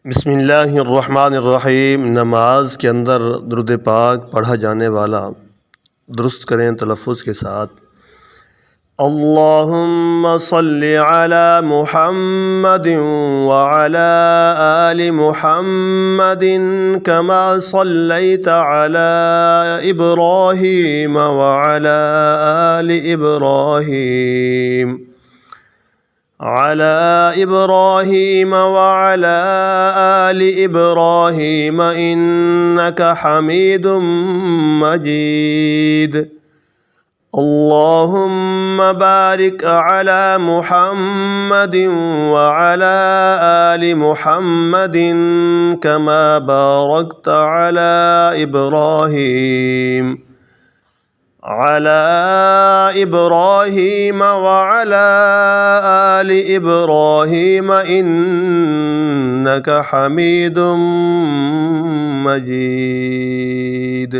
बिस्मिल्लाहिर्रहमानिर्रहीम। नमाज के अंदर दुरूद पाक पढ़ा जाने वाला दुरुस्त करें तलफ़्फ़ुज़ के साथ। अल्लाहुम्मा सल्लि अला मुहम्मदिन व अला आलि मुहम्मदिन कमा सल्लैता अला इब्राहीम व अला आलि इब्राहीम अला इब्राहीम व अला आलि इब्राहीम इन्नका हमीदुम मजीद। अल्लाहुम्मा बारिक अला मुहम्मदिन व अला आलि मुहम्मदिन कमा बारकता अला इब्राहीम अला इब्राहीम व अला आलि इब्राहीम इन्नका हमीदुम मजीद।